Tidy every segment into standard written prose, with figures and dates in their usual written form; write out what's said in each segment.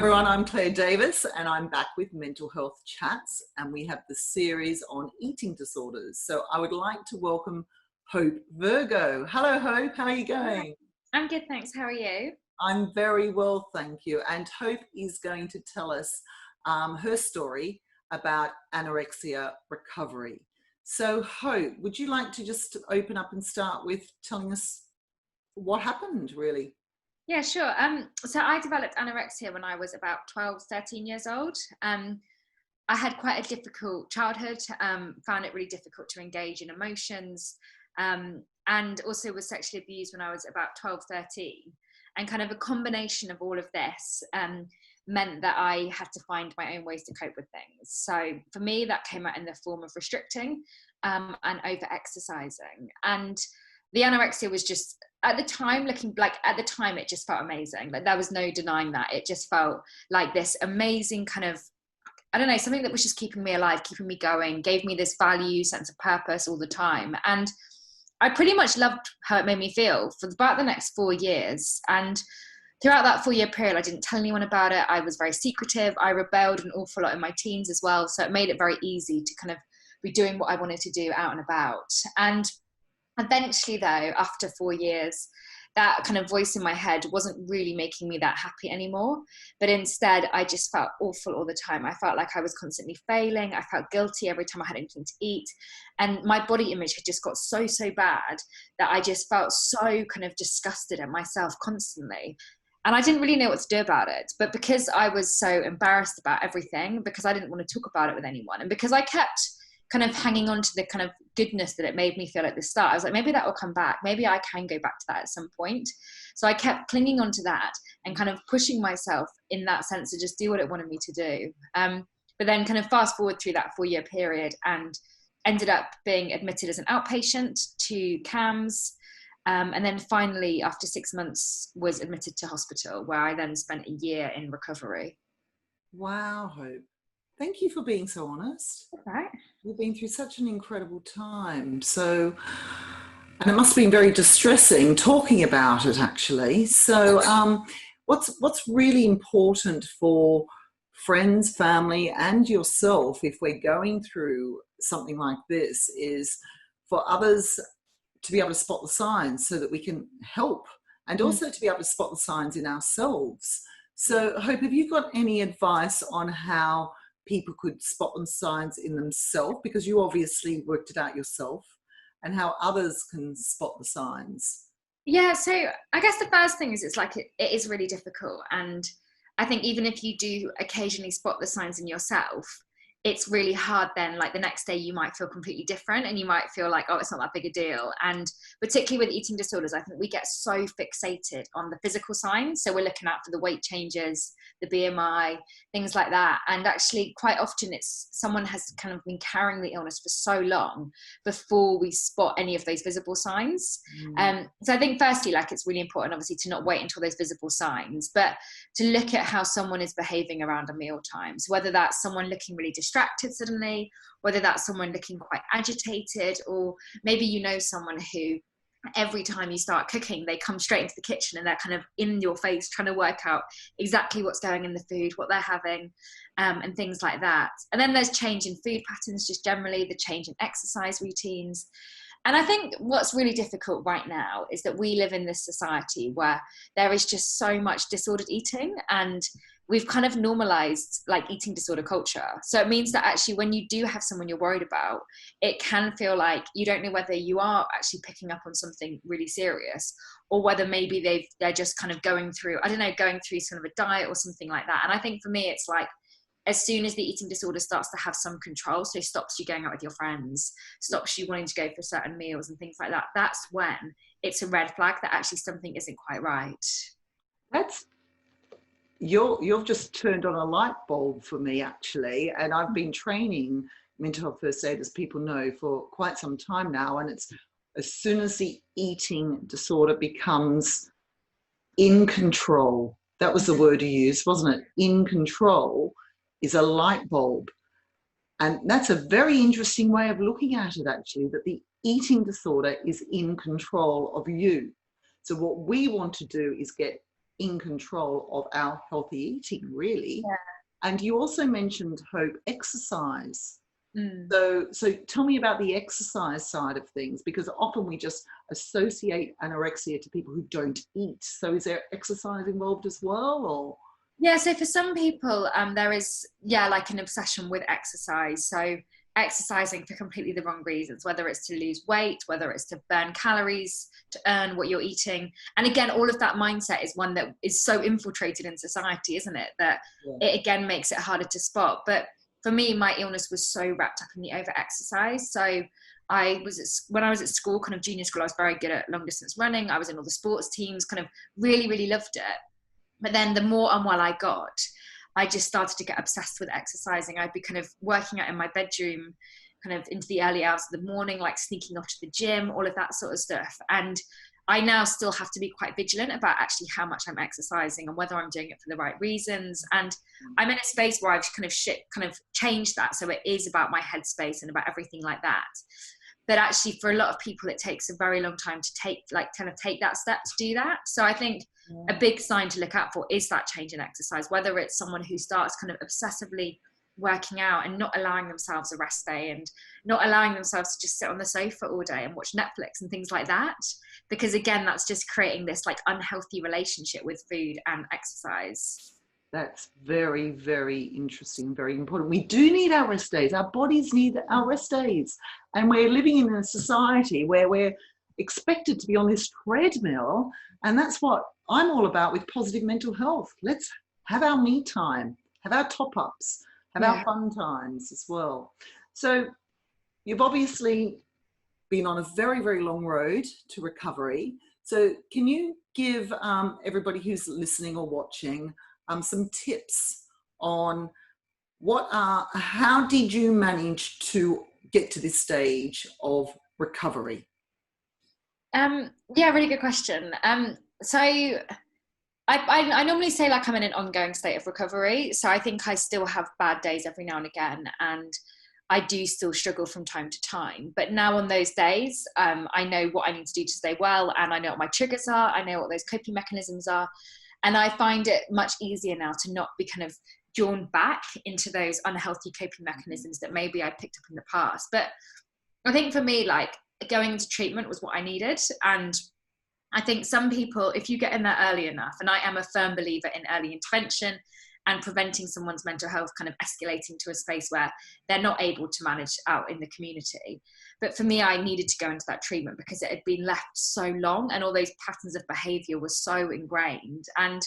everyone, I'm Claire Davis and I'm back with Mental Health Chats, and we have the series on eating disorders. So I would like to welcome 𝗁𝗵𝗲𝘀𝗁𝗲. Hello Hope, how are you going? I'm good, thanks. How are you? I'm very well, thank you. And Hope is going to tell us her story about anorexia recovery. So Hope, would you like to just open up and start with telling us what happened really? Yeah, sure. So I developed anorexia when I was about 12, 13 years old. I had quite a difficult childhood, found it really difficult to engage in emotions, and also was sexually abused when I was about 12, 13. And kind of a combination of all of this meant that I had to find my own ways to cope with things. So for me, that came out in the form of restricting and over-exercising. And the anorexia was just, at the time, it just felt amazing. Like there was no denying that. It just felt like this amazing kind of, I don't know, something that was just keeping me alive, keeping me going, gave me this value, sense of purpose all the time. And I pretty much loved how it made me feel for about the next 4 years. And throughout that 4-year period, I didn't tell anyone about it. I was very secretive. I rebelled an awful lot in my teens as well. So it made it very easy to kind of be doing what I wanted to do out and about. And eventually though, after 4 years, that kind of voice in my head wasn't really making me that happy anymore. But instead, I just felt awful all the time. I felt like I was constantly failing. I felt guilty every time I had anything to eat. And my body image had just got so bad that I just felt so kind of disgusted at myself constantly. And I didn't really know what to do about it. But because I was so embarrassed about everything, because I didn't want to talk about it with anyone, and because I kept kind of hanging on to the kind of goodness that it made me feel at the start, I was like, maybe that will come back. Maybe I can go back to that at some point. So I kept clinging on to that and kind of pushing myself in that sense to just do what it wanted me to do. But then kind of fast forward through that 4-year period and ended up being admitted as an outpatient to CAMHS. And then finally, after 6 months, was admitted to hospital, where I then spent a year in recovery. Wow, Hope. Thank you for being so honest. Right. You've been through such an incredible time. So, and it must have been very distressing talking about it actually. So what's really important for friends, family and yourself if we're going through something like this is for others to be able to spot the signs so that we can help, and also to be able to spot the signs in ourselves. So Hope, have you got any advice on how people could spot them signs in themselves, because you obviously worked it out yourself, and how others can spot the signs? Yeah, so I guess the first thing is it is really difficult. And I think even if you do occasionally spot the signs in yourself, it's really hard then, like the next day you might feel completely different and you might feel like, oh, it's not that big a deal. And particularly with eating disorders, I think we get so fixated on the physical signs. So we're looking out for the weight changes, the BMI, things like that. And actually quite often it's someone has kind of been carrying the illness for so long before we spot any of those visible signs. So I think firstly, like it's really important obviously to not wait until those visible signs, but to look at how someone is behaving around a meal times, whether that's someone looking really distracted suddenly, whether that's someone looking quite agitated, or maybe you know someone who every time you start cooking, they come straight into the kitchen and they're kind of in your face trying to work out exactly what's going in the food, what they're having, and things like that. And then there's change in food patterns, just generally the change in exercise routines. And I think what's really difficult right now is that we live in this society where there is just so much disordered eating, and we've kind of normalized like eating disorder culture. So it means that actually when you do have someone you're worried about, it can feel like you don't know whether you are actually picking up on something really serious, or whether maybe they're just kind of going through sort of a diet or something like that. And I think for me, it's like, as soon as the eating disorder starts to have some control, so it stops you going out with your friends, stops you wanting to go for certain meals and things like that, that's when it's a red flag that actually something isn't quite right. You've just turned on a light bulb for me actually, and I've been training mental health first aid, as people know, for quite some time now, and it's as soon as the eating disorder becomes in control, that was the word you used, wasn't it? In control is a light bulb. And that's a very interesting way of looking at it actually, that the eating disorder is in control of you. So what we want to do is get in control of our healthy eating, really. Yeah. And you also mentioned, Hope, exercise. Mm. So tell me about the exercise side of things, because often we just associate anorexia to people who don't eat. So is there exercise involved as well, or? Yeah, so for some people, there is, like an obsession with exercise. So exercising for completely the wrong reasons, whether it's to lose weight, whether it's to burn calories, to earn what you're eating. And again, all of that mindset is one that is so infiltrated in society, isn't it? That it again makes it harder to spot. But for me, my illness was so wrapped up in the over-exercise. So when I was at school, kind of junior school, I was very good at long distance running. I was in all the sports teams, kind of really, really loved it. But then the more unwell I got, I just started to get obsessed with exercising. I'd be kind of working out in my bedroom, kind of into the early hours of the morning, like sneaking off to the gym, all of that sort of stuff. And I now still have to be quite vigilant about actually how much I'm exercising and whether I'm doing it for the right reasons. And I'm in a space where I've kind of changed that. So it is about my headspace and about everything like that. But actually for a lot of people, it takes a very long time to take that step to do that. So I think a big sign to look out for is that change in exercise, whether it's someone who starts kind of obsessively working out and not allowing themselves a rest day and not allowing themselves to just sit on the sofa all day and watch Netflix and things like that. Because again, that's just creating this like unhealthy relationship with food and exercise. That's very, very interesting, very important. We do need our rest days. Our bodies need our rest days. And we're living in a society where we're expected to be on this treadmill. And that's what I'm all about with positive mental health. Let's have our me time, have our top-ups, have our fun times as well. So you've obviously been on a very, very long road to recovery. So can you give everybody who's listening or watching some tips on how did you manage to get to this stage of recovery? Really good question. So I normally say like I'm in an ongoing state of recovery. So I think I still have bad days every now and again, and I do still struggle from time to time. But now on those days, I know what I need to do to stay well, and I know what my triggers are. I know what those coping mechanisms are. And I find it much easier now to not be kind of drawn back into those unhealthy coping mechanisms that maybe I picked up in the past. But I think for me, like going into treatment was what I needed. And I think some people, if you get in there early enough, and I am a firm believer in early intervention and preventing someone's mental health kind of escalating to a space where they're not able to manage out in the community. But for me, I needed to go into that treatment because it had been left so long and all those patterns of behavior were so ingrained. And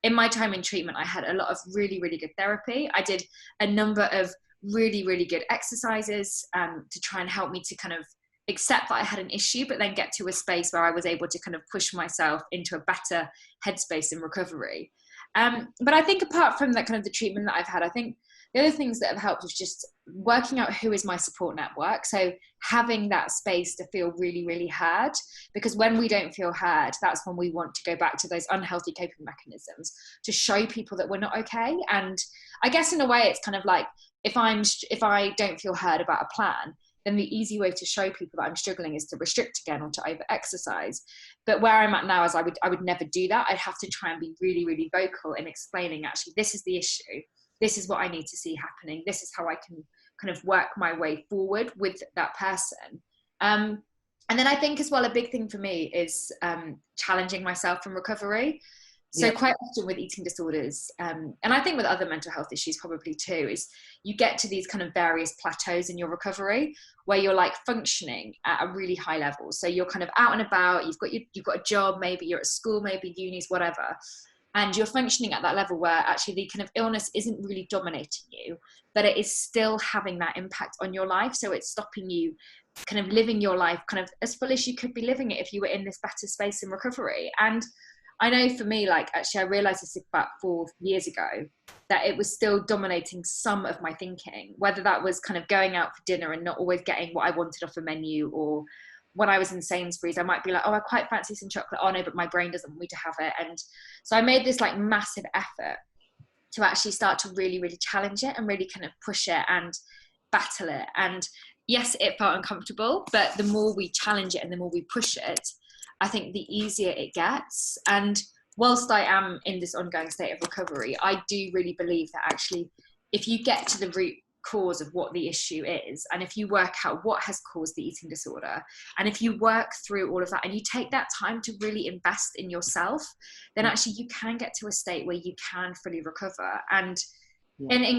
in my time in treatment, I had a lot of really, really good therapy. I did a number of really, really good exercises to try and help me to kind of accept that I had an issue, but then get to a space where I was able to kind of push myself into a better headspace in recovery. But I think apart from that kind of the treatment that I've had, I think the other things that have helped is just working out who is my support network. So having that space to feel really, really heard, because when we don't feel heard, that's when we want to go back to those unhealthy coping mechanisms to show people that we're not okay. And I guess in a way, it's kind of like if I don't feel heard about a plan, then the easy way to show people that I'm struggling is to restrict again or to over-exercise. But where I'm at now is I would never do that. I'd have to try and be really, really vocal in explaining, actually, this is the issue. This is what I need to see happening. This is how I can kind of work my way forward with that person. And then I think as well, a big thing for me is challenging myself from recovery. So quite often with eating disorders, and I think with other mental health issues probably too, is you get to these kind of various plateaus in your recovery where you're like functioning at a really high level. So you're kind of out and about, you've got a job, maybe you're at school, maybe unis, whatever. And you're functioning at that level where actually the kind of illness isn't really dominating you, but it is still having that impact on your life. So it's stopping you kind of living your life kind of as full as you could be living it if you were in this better space in recovery. And I know for me, like actually I realized this about 4 years ago, that it was still dominating some of my thinking, whether that was kind of going out for dinner and not always getting what I wanted off a menu, or when I was in Sainsbury's, I might be like, oh, I quite fancy some chocolate. Oh no, but my brain doesn't want me to have it. And so I made this like massive effort to actually start to really, really challenge it and really kind of push it and battle it. And yes, it felt uncomfortable, but the more we challenge it and the more we push it, I think the easier it gets. And whilst I am in this ongoing state of recovery, I do really believe that actually, if you get to the root cause of what the issue is, and if you work out what has caused the eating disorder, and if you work through all of that and you take that time to really invest in yourself, then actually you can get to a state where you can fully recover. And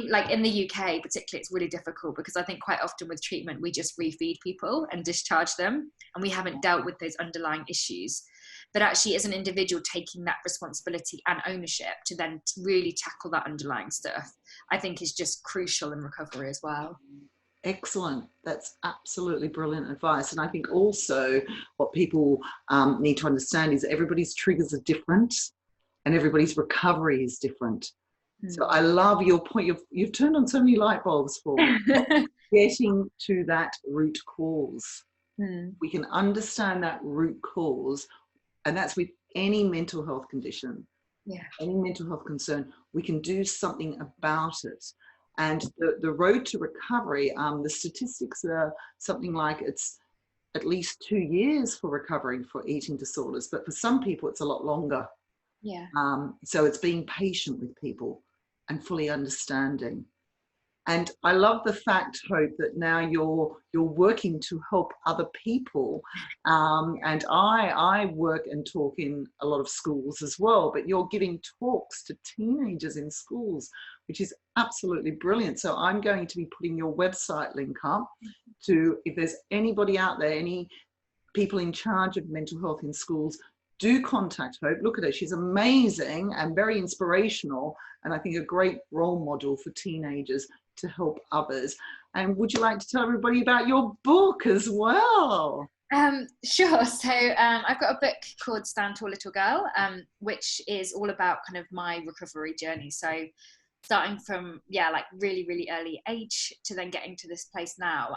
like in the UK particularly, it's really difficult because I think quite often with treatment we just refeed people and discharge them, and we haven't dealt with those underlying issues. But actually, as an individual, taking that responsibility and ownership to then really tackle that underlying stuff, I think is just crucial in recovery as well. Excellent. That's absolutely brilliant advice. And I think also what people need to understand is everybody's triggers are different and everybody's recovery is different. So I love your point. You've turned on so many light bulbs for me. Getting to that root cause. We can understand that root cause, and that's with any mental health condition, any mental health concern. We can do something about it. And the road to recovery, the statistics are something like it's at least 2 years for recovering for eating disorders, but for some people it's a lot longer. So it's being patient with people and fully understanding. And I love the fact, Hope, that now you're working to help other people. And I work and talk in a lot of schools as well, but you're giving talks to teenagers in schools, which is absolutely brilliant. So I'm going to be putting your website link up to, if there's anybody out there, any people in charge of mental health in schools, do contact Hope. Look at her. She's amazing and very inspirational, and I think a great role model for teenagers to help others. And would you like to tell everybody about your book as well? Sure. So I've got a book called Stand Tall Little Girl, which is all about kind of my recovery journey. So starting from, like really, really early age to then getting to this place now.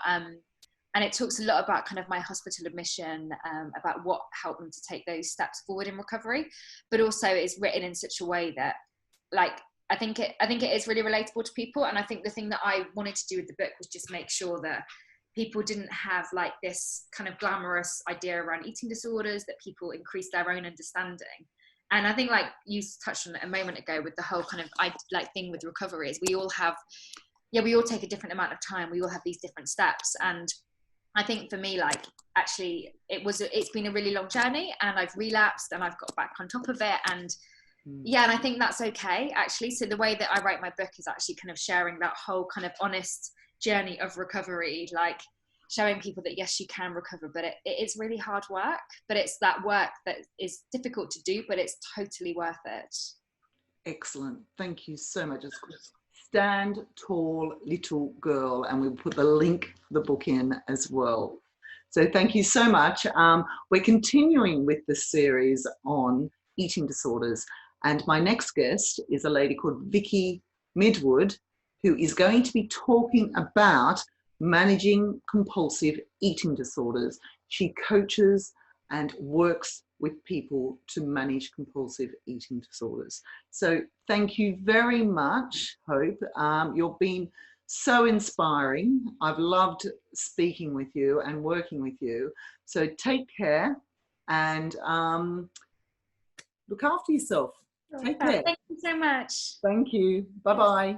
And it talks a lot about kind of my hospital admission, about what helped me to take those steps forward in recovery, but also it's written in such a way that, like, I think it is really relatable to people. And I think the thing that I wanted to do with the book was just make sure that people didn't have like this kind of glamorous idea around eating disorders, that people increase their own understanding. And I think, like you touched on it a moment ago with the whole kind of thing with recovery, is we all have, we all take a different amount of time. We all have these different steps. And I think for me, like, actually it's been a really long journey, and I've relapsed and I've got back on top of it. And and I think that's okay, actually. So the way that I write my book is actually kind of sharing that whole kind of honest journey of recovery, like showing people that yes, you can recover, but it is really hard work, but it's that work that is difficult to do, but it's totally worth it. Excellent. Thank you so much. It's Stand Tall Little Girl, and we'll put the link for the book in as well. So thank you so much. We're continuing with the series on eating disorders, and my next guest is a lady called 𝗵𝗵𝗲𝗀𝗀𝗀𝗀, who is going to be talking about managing compulsive eating disorders. She coaches and works with people to manage compulsive eating disorders. So thank you very much, Hope. You've been so inspiring. I've loved speaking with you and working with you. So take care and look after yourself. Take care. Thank you so much. Thank you. Bye-bye.